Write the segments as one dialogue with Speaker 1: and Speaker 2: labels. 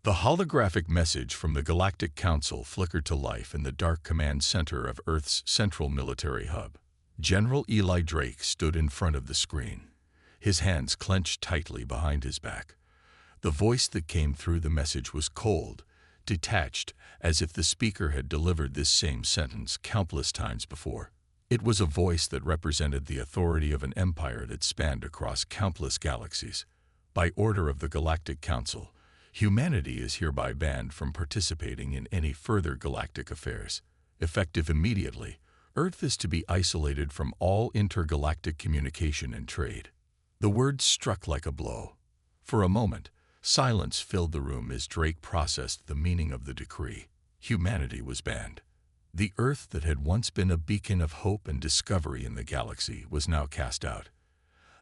Speaker 1: The holographic message from the Galactic Council flickered to life in the dark command center of Earth's central military hub. General Eli Drake stood in front of the screen, his hands clenched tightly behind his back. The voice that came through the message was cold, detached, as if the speaker had delivered this same sentence countless times before. It was a voice that represented the authority of an empire that spanned across countless galaxies. By order of the Galactic Council, humanity is hereby banned from participating in any further galactic affairs. Effective immediately, Earth is to be isolated from all intergalactic communication and trade. The words struck like a blow. For a moment, silence filled the room as Drake processed the meaning of the decree. Humanity was banned. The Earth that had once been a beacon of hope and discovery in the galaxy was now cast out.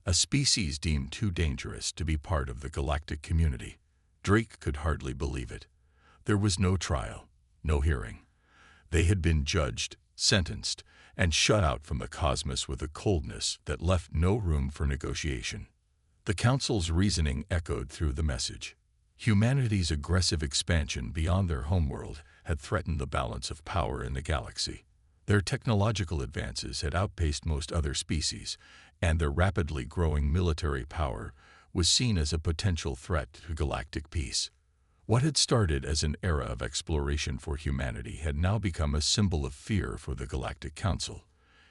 Speaker 1: A species deemed too dangerous to be part of the galactic community. Drake could hardly believe it. There was no trial, no hearing. They had been judged, sentenced, and shut out from the cosmos with a coldness that left no room for negotiation. The Council's reasoning echoed through the message. Humanity's aggressive expansion beyond their homeworld had threatened the balance of power in the galaxy. Their technological advances had outpaced most other species, and their rapidly growing military power was seen as a potential threat to galactic peace. What had started as an era of exploration for humanity had now become a symbol of fear for the Galactic Council.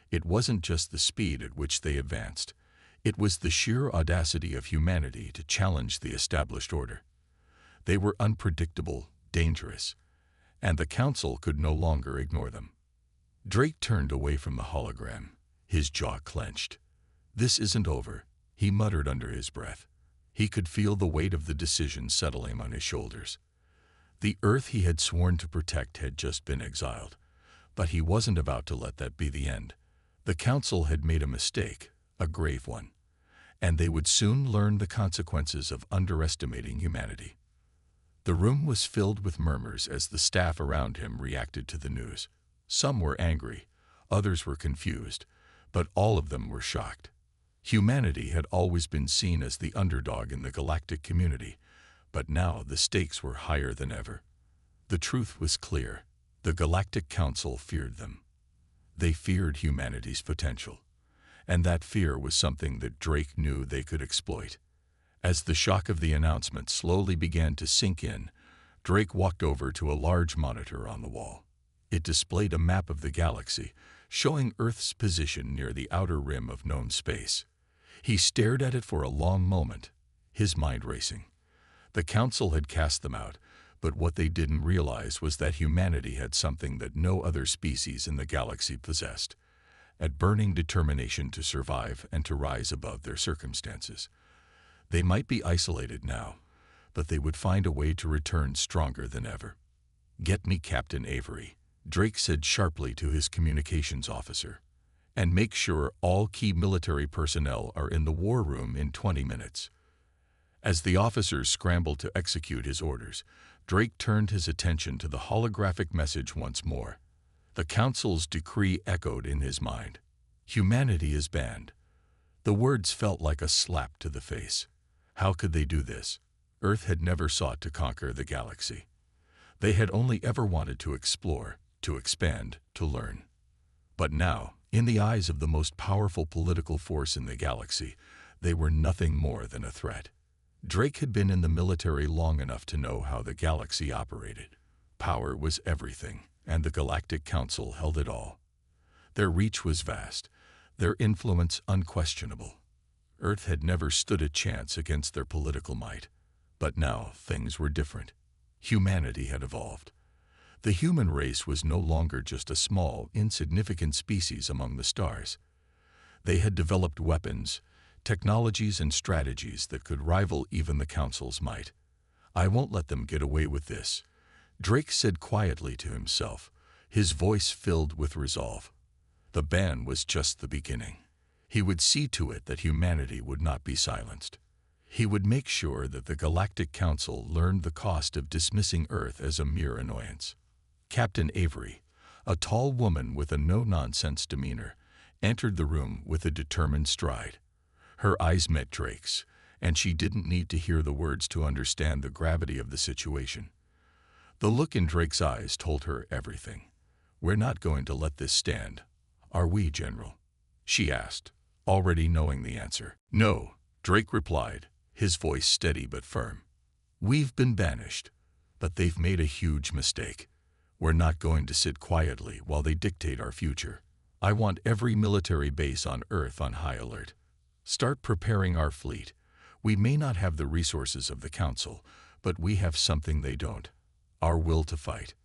Speaker 1: It wasn't just the speed at which they advanced. It was the sheer audacity of humanity to challenge the established order. They were unpredictable, dangerous, and the Council could no longer ignore them. Drake turned away from the hologram, his jaw clenched. "This isn't over," he muttered under his breath. He could feel the weight of the decision settling on his shoulders. The Earth he had sworn to protect had just been exiled, but he wasn't about to let that be the end. The Council had made a mistake, a grave one, and they would soon learn the consequences of underestimating humanity. The room was filled with murmurs as the staff around him reacted to the news. Some were angry, others were confused, but all of them were shocked. Humanity had always been seen as the underdog in the galactic community, but now the stakes were higher than ever. The truth was clear. The Galactic Council feared them. They feared humanity's potential, and that fear was something that Drake knew they could exploit. As the shock of the announcement slowly began to sink in, Drake walked over to a large monitor on the wall. It displayed a map of the galaxy, showing Earth's position near the outer rim of known space. He stared at it for a long moment, his mind racing. The Council had cast them out, but what they didn't realize was that humanity had something that no other species in the galaxy possessed: a burning determination to survive and to rise above their circumstances. They might be isolated now, but they would find a way to return stronger than ever. "Get me Captain Avery," Drake said sharply to his communications officer. "And make sure all key military personnel are in the war room in 20 minutes. As the officers scrambled to execute his orders, Drake turned his attention to the holographic message once more. The Council's decree echoed in his mind. "Humanity is banned." The words felt like a slap to the face. How could they do this? Earth had never sought to conquer the galaxy. They had only ever wanted to explore, to expand, to learn. But now, in the eyes of the most powerful political force in the galaxy, they were nothing more than a threat. Drake had been in the military long enough to know how the galaxy operated. Power was everything, and the Galactic Council held it all. Their reach was vast, their influence unquestionable. Earth had never stood a chance against their political might. But now things were different. Humanity had evolved. The human race was no longer just a small, insignificant species among the stars. They had developed weapons, technologies, and strategies that could rival even the Council's might. "I won't let them get away with this," Drake said quietly to himself, his voice filled with resolve. The ban was just the beginning. He would see to it that humanity would not be silenced. He would make sure that the Galactic Council learned the cost of dismissing Earth as a mere annoyance. Captain Avery, a tall woman with a no-nonsense demeanor, entered the room with a determined stride. Her eyes met Drake's, and she didn't need to hear the words to understand the gravity of the situation. The look in Drake's eyes told her everything. "We're not going to let this stand, are we, General?" she asked, already knowing the answer. "No," Drake replied, his voice steady but firm. "We've been banished, but they've made a huge mistake. We're not going to sit quietly while they dictate our future. I want every military base on Earth on high alert. Start preparing our fleet. We may not have the resources of the Council, but we have something they don't: our will to fight."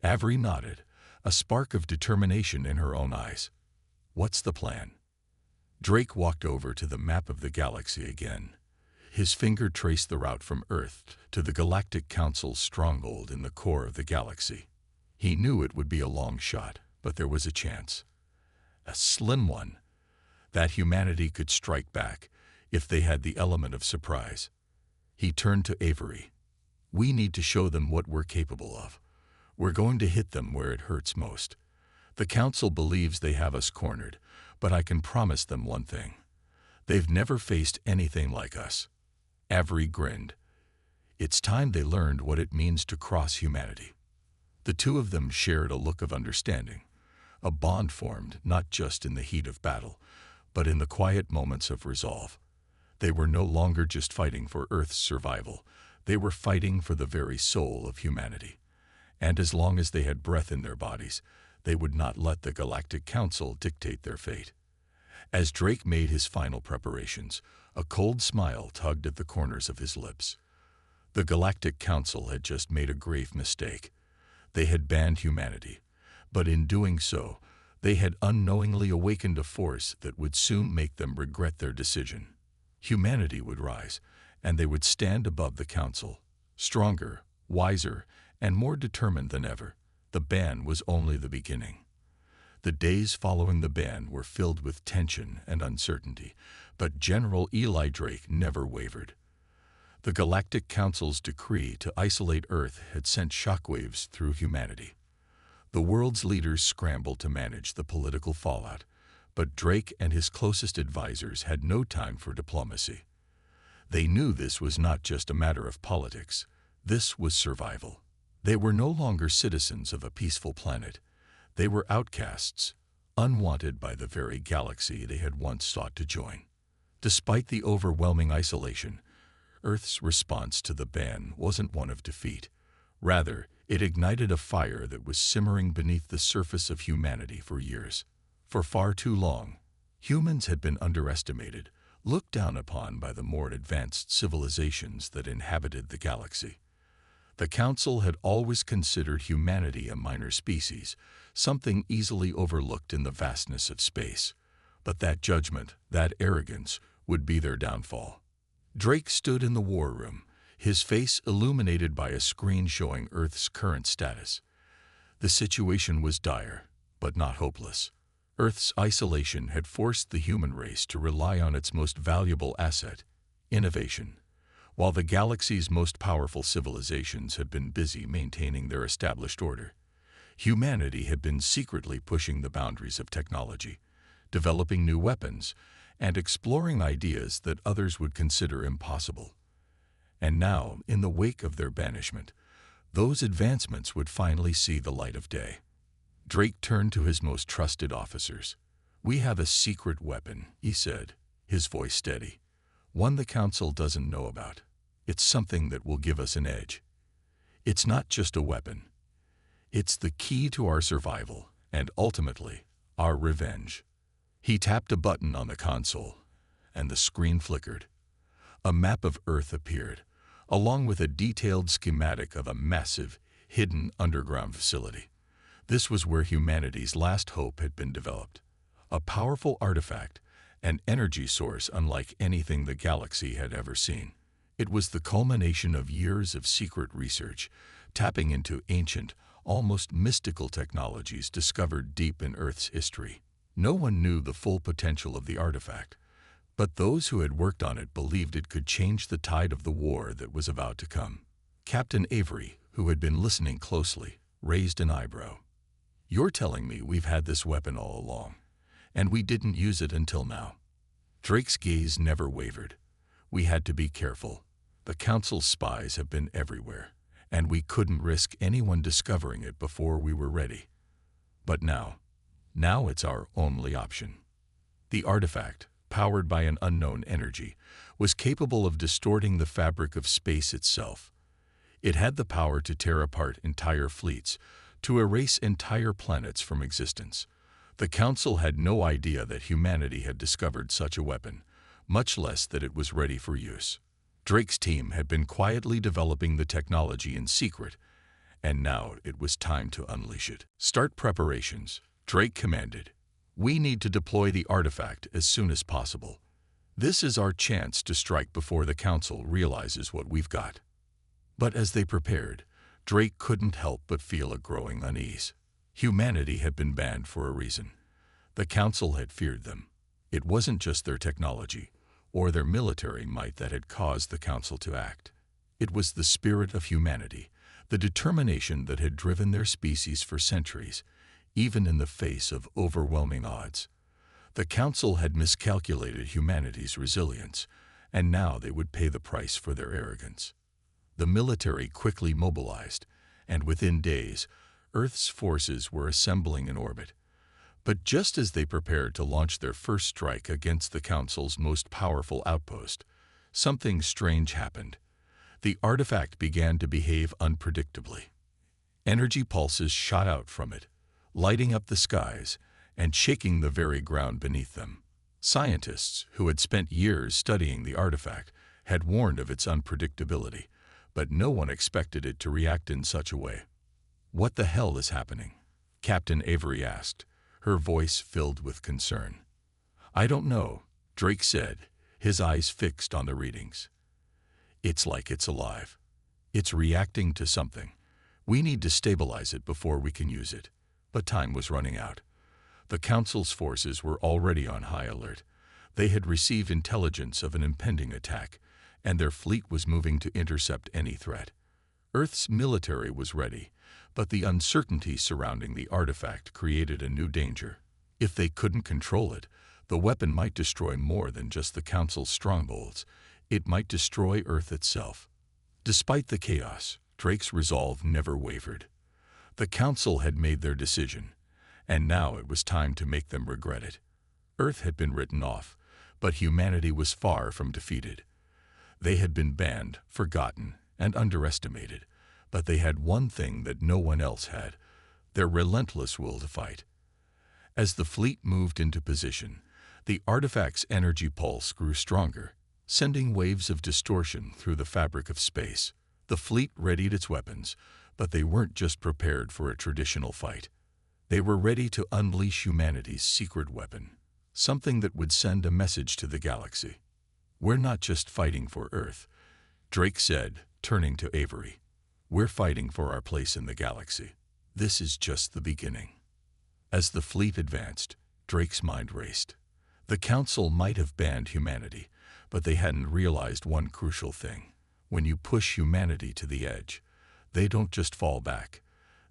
Speaker 1: Avery nodded, a spark of determination in her own eyes. "What's the plan?" Drake walked over to the map of the galaxy again. His finger traced the route from Earth to the Galactic Council's stronghold in the core of the galaxy. He knew it would be a long shot, but there was a chance. A slim one. That humanity could strike back if they had the element of surprise. He turned to Avery. "We need to show them what we're capable of. We're going to hit them where it hurts most. The Council believes they have us cornered, but I can promise them one thing. They've never faced anything like us." Avery grinned. It's time they learned what it means to cross humanity. The two of them shared a look of understanding. A bond formed not just in the heat of battle, but in the quiet moments of resolve. They were no longer just fighting for Earth's survival. They were fighting for the very soul of humanity. And as long as they had breath in their bodies, they would not let the Galactic Council dictate their fate. As Drake made his final preparations, a cold smile tugged at the corners of his lips. The Galactic Council had just made a grave mistake. They had banned humanity, but in doing so, they had unknowingly awakened a force that would soon make them regret their decision. Humanity would rise, and they would stand above the Council, stronger, wiser, and more determined than ever. The ban was only the beginning. The days following the ban were filled with tension and uncertainty, but General Eli Drake never wavered. The Galactic Council's decree to isolate Earth had sent shockwaves through humanity. The world's leaders scrambled to manage the political fallout, but Drake and his closest advisors had no time for diplomacy. They knew this was not just a matter of politics. This was survival. They were no longer citizens of a peaceful planet. They were outcasts, unwanted by the very galaxy they had once sought to join. Despite the overwhelming isolation, Earth's response to the ban wasn't one of defeat. Rather, it ignited a fire that was simmering beneath the surface of humanity for years. For far too long, humans had been underestimated, looked down upon by the more advanced civilizations that inhabited the galaxy. The Council had always considered humanity a minor species, something easily overlooked in the vastness of space. But that judgment, that arrogance, would be their downfall. Drake stood in the war room, his face illuminated by a screen showing Earth's current status. The situation was dire, but not hopeless. Earth's isolation had forced the human race to rely on its most valuable asset, innovation. While the galaxy's most powerful civilizations had been busy maintaining their established order, humanity had been secretly pushing the boundaries of technology, developing new weapons, and exploring ideas that others would consider impossible. And now, in the wake of their banishment, those advancements would finally see the light of day. Drake turned to his most trusted officers. "We have a secret weapon," he said, his voice steady. "One the Council doesn't know about. It's something that will give us an edge. It's not just a weapon. It's the key to our survival and, ultimately, our revenge." He tapped a button on the console, and the screen flickered. A map of Earth appeared, along with a detailed schematic of a massive, hidden underground facility. This was where humanity's last hope had been developed. A powerful artifact, an energy source unlike anything the galaxy had ever seen. It was the culmination of years of secret research, tapping into ancient, almost mystical technologies discovered deep in Earth's history. No one knew the full potential of the artifact, but those who had worked on it believed it could change the tide of the war that was about to come. Captain Avery, who had been listening closely, raised an eyebrow. "You're telling me we've had this weapon all along, and we didn't use it until now?" Drake's gaze never wavered. We had to be careful. The Council's spies have been everywhere, and we couldn't risk anyone discovering it before we were ready. But now it's our only option. The artifact, powered by an unknown energy, was capable of distorting the fabric of space itself. It had the power to tear apart entire fleets, to erase entire planets from existence. The Council had no idea that humanity had discovered such a weapon, much less that it was ready for use. Drake's team had been quietly developing the technology in secret, and now it was time to unleash it. "Start preparations," Drake commanded. "We need to deploy the artifact as soon as possible. This is our chance to strike before the Council realizes what we've got." But as they prepared, Drake couldn't help but feel a growing unease. Humanity had been banned for a reason. The Council had feared them. It wasn't just their technology or their military might that had caused the Council to act. It was the spirit of humanity, the determination that had driven their species for centuries, even in the face of overwhelming odds. The Council had miscalculated humanity's resilience, and now they would pay the price for their arrogance. The military quickly mobilized, and within days, Earth's forces were assembling in orbit. But just as they prepared to launch their first strike against the Council's most powerful outpost, something strange happened. The artifact began to behave unpredictably. Energy pulses shot out from it, lighting up the skies and shaking the very ground beneath them. Scientists, who had spent years studying the artifact, had warned of its unpredictability, but no one expected it to react in such a way. "What the hell is happening?" Captain Avery asked, her voice filled with concern. "I don't know," Drake said, his eyes fixed on the readings. "It's like it's alive. It's reacting to something. We need to stabilize it before we can use it." But time was running out. The Council's forces were already on high alert. They had received intelligence of an impending attack, and their fleet was moving to intercept any threat. Earth's military was ready, but the uncertainty surrounding the artifact created a new danger. If they couldn't control it, the weapon might destroy more than just the Council's strongholds. It might destroy Earth itself. Despite the chaos, Drake's resolve never wavered. The Council had made their decision, and now it was time to make them regret it. Earth had been written off, but humanity was far from defeated. They had been banned, forgotten, and underestimated, but they had one thing that no one else had: their relentless will to fight. As the fleet moved into position, the artifact's energy pulse grew stronger, sending waves of distortion through the fabric of space. The fleet readied its weapons, but they weren't just prepared for a traditional fight. They were ready to unleash humanity's secret weapon, something that would send a message to the galaxy. "We're not just fighting for Earth," Drake said, turning to Avery. "We're fighting for our place in the galaxy. This is just the beginning." As the fleet advanced, Drake's mind raced. The Council might have banned humanity, but they hadn't realized one crucial thing. When you push humanity to the edge, they don't just fall back.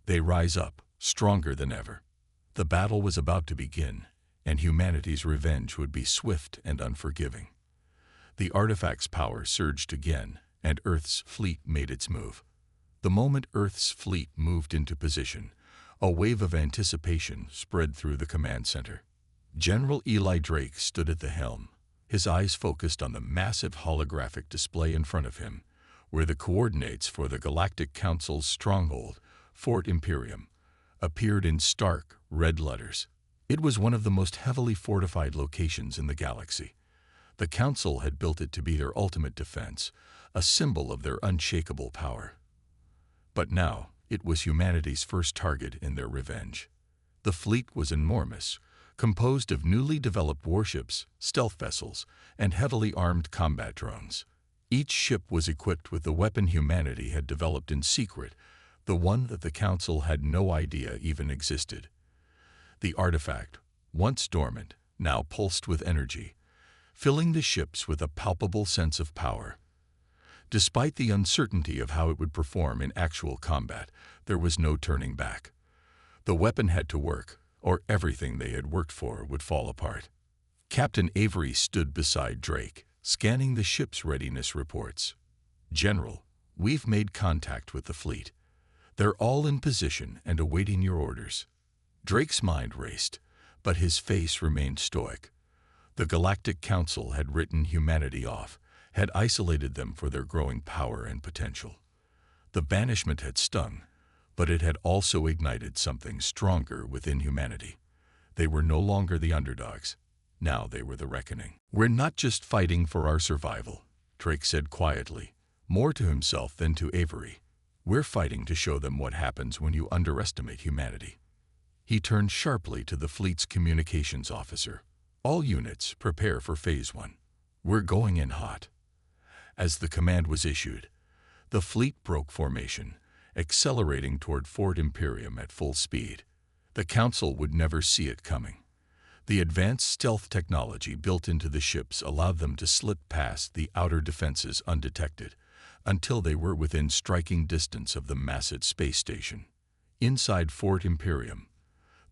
Speaker 1: They rise up, stronger than ever. The battle was about to begin, and humanity's revenge would be swift and unforgiving. The artifact's power surged again, and Earth's fleet made its move. The moment Earth's fleet moved into position, a wave of anticipation spread through the command center. General Eli Drake stood at the helm, his eyes focused on the massive holographic display in front of him, where the coordinates for the Galactic Council's stronghold, Fort Imperium, appeared in stark, red letters. It was one of the most heavily fortified locations in the galaxy. The Council had built it to be their ultimate defense, a symbol of their unshakable power. But now, it was humanity's first target in their revenge. The fleet was enormous, composed of newly developed warships, stealth vessels, and heavily armed combat drones. Each ship was equipped with the weapon humanity had developed in secret, the one that the Council had no idea even existed. The artifact, once dormant, now pulsed with energy, filling the ships with a palpable sense of power. Despite the uncertainty of how it would perform in actual combat, there was no turning back. The weapon had to work, or everything they had worked for would fall apart. Captain Avery stood beside Drake, scanning the ship's readiness reports. "General, we've made contact with the fleet. They're all in position and awaiting your orders." Drake's mind raced, but his face remained stoic. The Galactic Council had written humanity off, had isolated them for their growing power and potential. The banishment had stung, but it had also ignited something stronger within humanity. They were no longer the underdogs. Now they were the reckoning. "We're not just fighting for our survival," Drake said quietly, more to himself than to Avery. "We're fighting to show them what happens when you underestimate humanity." He turned sharply to the fleet's communications officer. "All units, prepare for Phase 1. We're going in hot." As the command was issued, the fleet broke formation, accelerating toward Fort Imperium at full speed. The Council would never see it coming. The advanced stealth technology built into the ships allowed them to slip past the outer defenses undetected, until they were within striking distance of the massive space station. Inside Fort Imperium,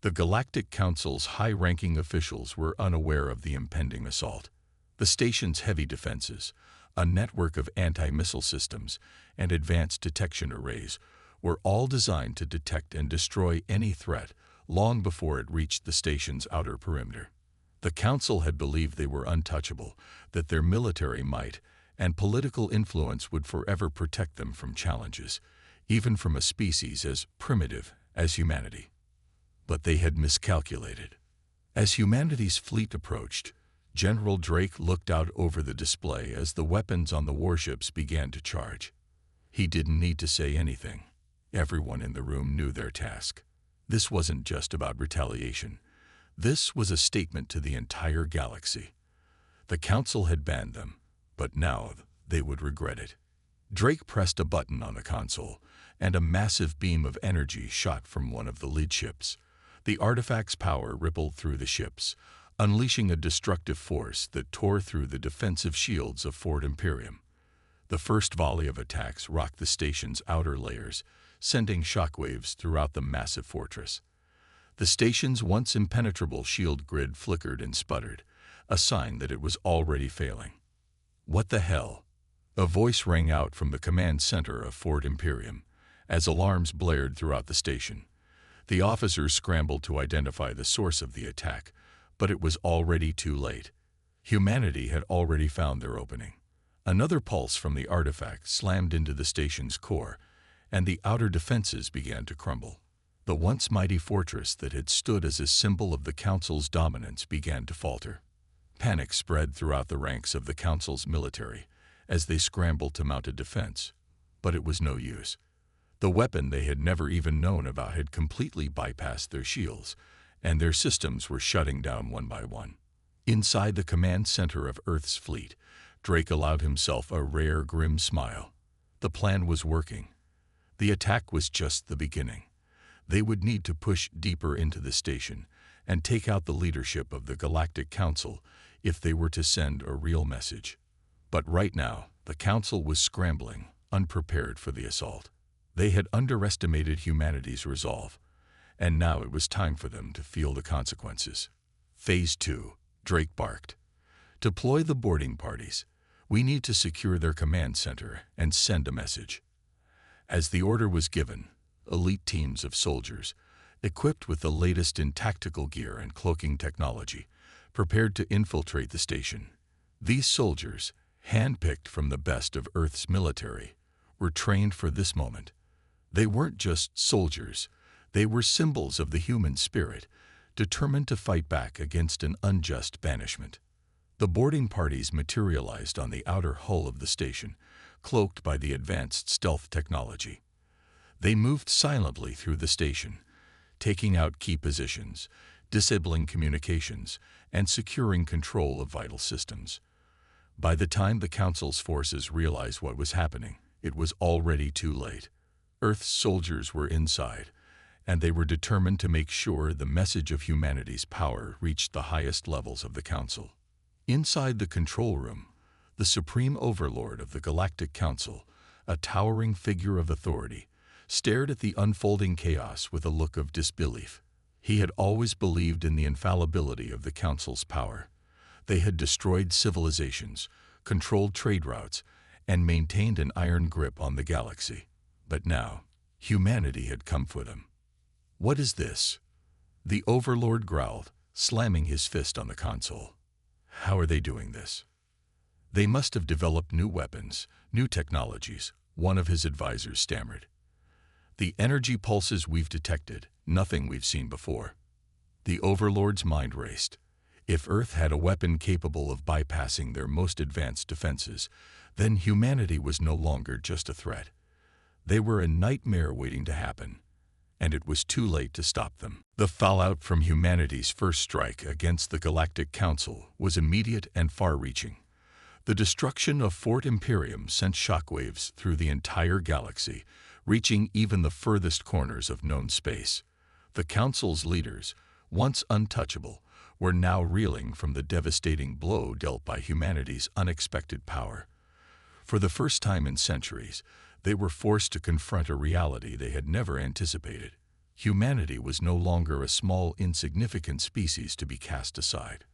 Speaker 1: the Galactic Council's high-ranking officials were unaware of the impending assault. The station's heavy defenses, a network of anti-missile systems, and advanced detection arrays were all designed to detect and destroy any threat long before it reached the station's outer perimeter. The Council had believed they were untouchable, that their military might and political influence would forever protect them from challenges, even from a species as primitive as humanity. But they had miscalculated. As humanity's fleet approached, General Drake looked out over the display as the weapons on the warships began to charge. He didn't need to say anything. Everyone in the room knew their task. This wasn't just about retaliation. This was a statement to the entire galaxy. The Council had banned them, but now they would regret it. Drake pressed a button on the console, and a massive beam of energy shot from one of the lead ships. The artifact's power rippled through the ships, unleashing a destructive force that tore through the defensive shields of Fort Imperium. The first volley of attacks rocked the station's outer layers, sending shockwaves throughout the massive fortress. The station's once impenetrable shield grid flickered and sputtered, a sign that it was already failing. "What the hell?" A voice rang out from the command center of Fort Imperium, as alarms blared throughout the station. The officers scrambled to identify the source of the attack, but it was already too late. Humanity had already found their opening. Another pulse from the artifact slammed into the station's core, and the outer defenses began to crumble. The once mighty fortress that had stood as a symbol of the Council's dominance began to falter. Panic spread throughout the ranks of the Council's military as they scrambled to mount a defense, but it was no use. The weapon they had never even known about had completely bypassed their shields, and their systems were shutting down one by one. Inside the command center of Earth's fleet, Drake allowed himself a rare, grim smile. The plan was working. The attack was just the beginning. They would need to push deeper into the station and take out the leadership of the Galactic Council if they were to send a real message. But right now, the Council was scrambling, unprepared for the assault. They had underestimated humanity's resolve, and now it was time for them to feel the consequences. "Phase 2, Drake barked. "Deploy the boarding parties. We need to secure their command center and send a message." As the order was given, elite teams of soldiers, equipped with the latest in tactical gear and cloaking technology, prepared to infiltrate the station. These soldiers, handpicked from the best of Earth's military, were trained for this moment. They weren't just soldiers. They were symbols of the human spirit, determined to fight back against an unjust banishment. The boarding parties materialized on the outer hull of the station, cloaked by the advanced stealth technology. They moved silently through the station, taking out key positions, disabling communications, and securing control of vital systems. By the time the Council's forces realized what was happening, it was already too late. Earth's soldiers were inside, and they were determined to make sure the message of humanity's power reached the highest levels of the Council. Inside the control room, the supreme overlord of the Galactic Council, a towering figure of authority, stared at the unfolding chaos with a look of disbelief. He had always believed in the infallibility of the Council's power. They had destroyed civilizations, controlled trade routes, and maintained an iron grip on the galaxy. But now, humanity had come for them. "What is this?" the Overlord growled, slamming his fist on the console. "How are they doing this?" "They must have developed new weapons, new technologies," one of his advisors stammered. "The energy pulses we've detected, nothing we've seen before." The Overlord's mind raced. If Earth had a weapon capable of bypassing their most advanced defenses, then humanity was no longer just a threat. They were a nightmare waiting to happen, and it was too late to stop them. The fallout from humanity's first strike against the Galactic Council was immediate and far-reaching. The destruction of Fort Imperium sent shockwaves through the entire galaxy, reaching even the furthest corners of known space. The Council's leaders, once untouchable, were now reeling from the devastating blow dealt by humanity's unexpected power. For the first time in centuries, they were forced to confront a reality they had never anticipated. Humanity was no longer a small, insignificant species to be cast aside.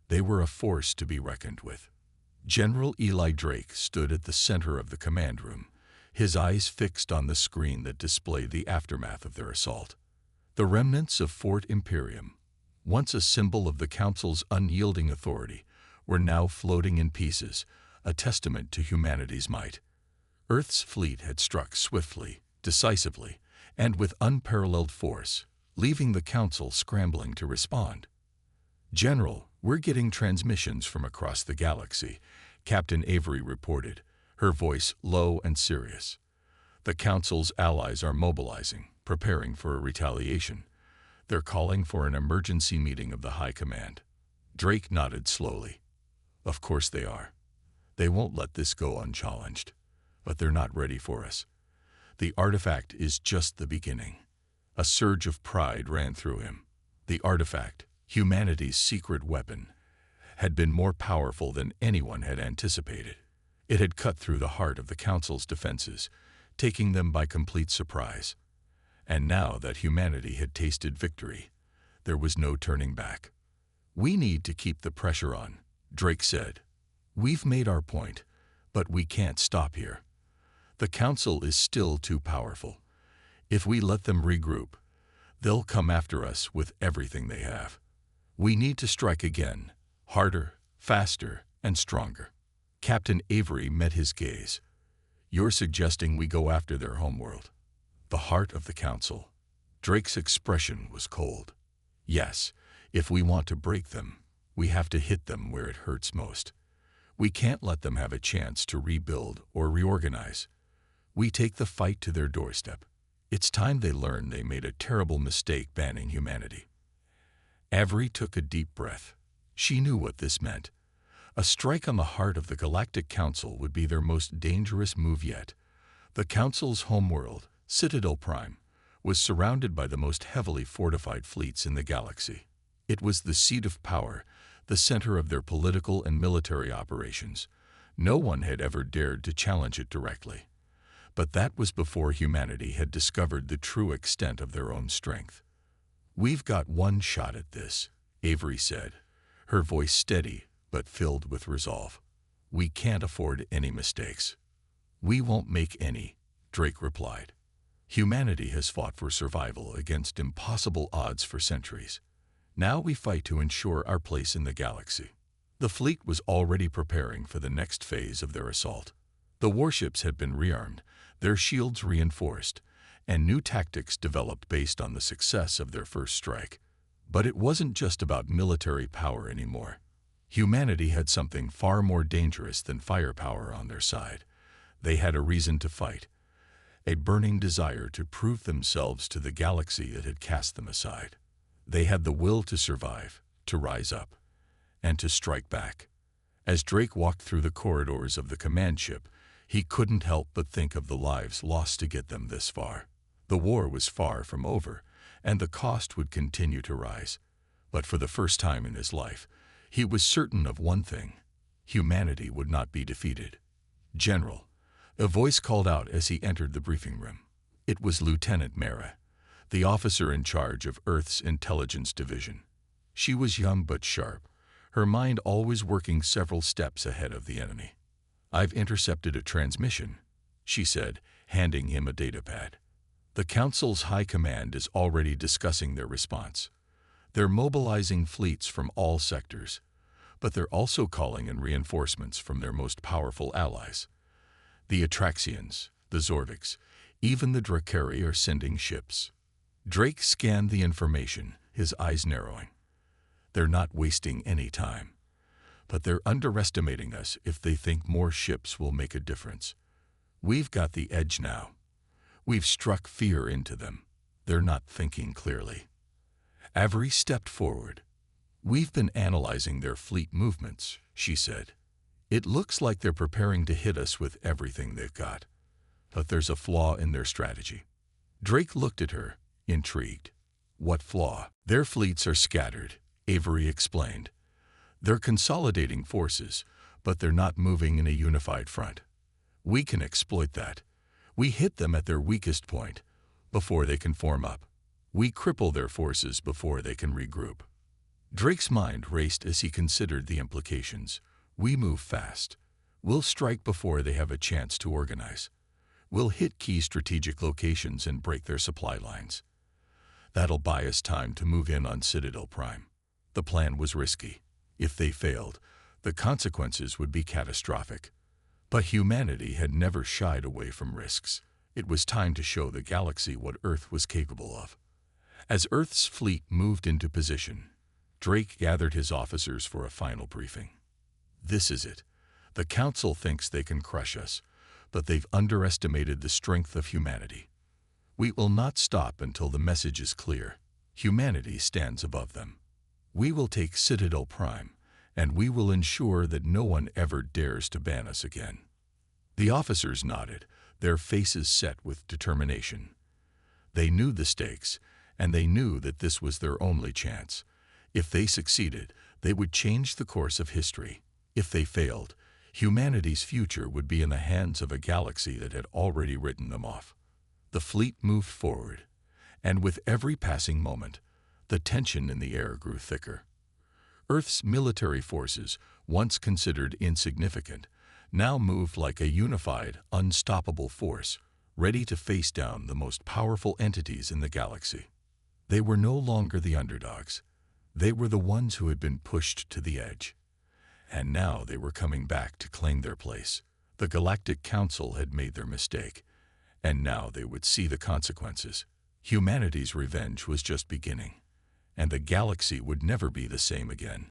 Speaker 1: They were a force to be reckoned with. General Eli Drake stood at the center of the command room, his eyes fixed on the screen that displayed the aftermath of their assault. The remnants of Fort Imperium, once a symbol of the Council's unyielding authority, were now floating in pieces, a testament to humanity's might. Earth's fleet had struck swiftly, decisively, and with unparalleled force, leaving the Council scrambling to respond. "General, we're getting transmissions from across the galaxy," Captain Avery reported, her voice low and serious. "The Council's allies are mobilizing, preparing for a retaliation. They're calling for an emergency meeting of the High Command." Drake nodded slowly. "Of course they are. They won't let this go unchallenged. But they're not ready for us. The artifact is just the beginning." A surge of pride ran through him. The artifact, humanity's secret weapon, had been more powerful than anyone had anticipated. It had cut through the heart of the Council's defenses, taking them by complete surprise. And now that humanity had tasted victory, there was no turning back. "We need to keep the pressure on," Drake said. "We've made our point, but we can't stop here. The Council is still too powerful. If we let them regroup, they'll come after us with everything they have. We need to strike again, harder, faster, and stronger." Captain Avery met his gaze. "You're suggesting we go after their homeworld, the heart of the Council?" Drake's expression was cold. "Yes, if we want to break them, we have to hit them where it hurts most. We can't let them have a chance to rebuild or reorganize. We take the fight to their doorstep. It's time they learn they made a terrible mistake banning humanity." Avery took a deep breath. She knew what this meant. A strike on the heart of the Galactic Council would be their most dangerous move yet. The Council's homeworld, Citadel Prime, was surrounded by the most heavily fortified fleets in the galaxy. It was the seat of power, the center of their political and military operations. No one had ever dared to challenge it directly. But that was before humanity had discovered the true extent of their own strength. "We've got one shot at this," Avery said, her voice steady but filled with resolve. "We can't afford any mistakes." "We won't make any," Drake replied. "Humanity has fought for survival against impossible odds for centuries. Now we fight to ensure our place in the galaxy." The fleet was already preparing for the next phase of their assault. The warships had been rearmed, their shields reinforced, and new tactics developed based on the success of their first strike. But it wasn't just about military power anymore. Humanity had something far more dangerous than firepower on their side. They had a reason to fight, a burning desire to prove themselves to the galaxy that had cast them aside. They had the will to survive, to rise up, and to strike back. As Drake walked through the corridors of the command ship, he couldn't help but think of the lives lost to get them this far. The war was far from over, and the cost would continue to rise. But for the first time in his life, he was certain of one thing: humanity would not be defeated. "General," a voice called out as he entered the briefing room. It was Lieutenant Mara, the officer in charge of Earth's Intelligence Division. She was young but sharp, her mind always working several steps ahead of the enemy. "I've intercepted a transmission," she said, handing him a datapad. "The Council's High Command is already discussing their response. They're mobilizing fleets from all sectors, but they're also calling in reinforcements from their most powerful allies. The Atraxians, the Zorviks, even the Drakari are sending ships." Drake scanned the information, his eyes narrowing. "They're not wasting any time. But they're underestimating us if they think more ships will make a difference. We've got the edge now. We've struck fear into them. They're not thinking clearly." Avery stepped forward. "We've been analyzing their fleet movements," she said. "It looks like they're preparing to hit us with everything they've got. But there's a flaw in their strategy." Drake looked at her, intrigued. "What flaw?" "Their fleets are scattered," Avery explained. "They're consolidating forces, but they're not moving in a unified front. We can exploit that. We hit them at their weakest point, before they can form up. We cripple their forces before they can regroup." Drake's mind raced as he considered the implications. "We move fast. We'll strike before they have a chance to organize. We'll hit key strategic locations and break their supply lines. That'll buy us time to move in on Citadel Prime." The plan was risky. If they failed, the consequences would be catastrophic. But humanity had never shied away from risks. It was time to show the galaxy what Earth was capable of. As Earth's fleet moved into position, Drake gathered his officers for a final briefing. "This is it. The Council thinks they can crush us, but they've underestimated the strength of humanity. We will not stop until the message is clear. Humanity stands above them. We will take Citadel Prime, and we will ensure that no one ever dares to ban us again." The officers nodded, their faces set with determination. They knew the stakes, and they knew that this was their only chance. If they succeeded, they would change the course of history. If they failed, humanity's future would be in the hands of a galaxy that had already written them off. The fleet moved forward, and with every passing moment, the tension in the air grew thicker. Earth's military forces, once considered insignificant, now moved like a unified, unstoppable force, ready to face down the most powerful entities in the galaxy. They were no longer the underdogs. They were the ones who had been pushed to the edge. And now they were coming back to claim their place. The Galactic Council had made their mistake, and now they would see the consequences. Humanity's revenge was just beginning, and the galaxy would never be the same again.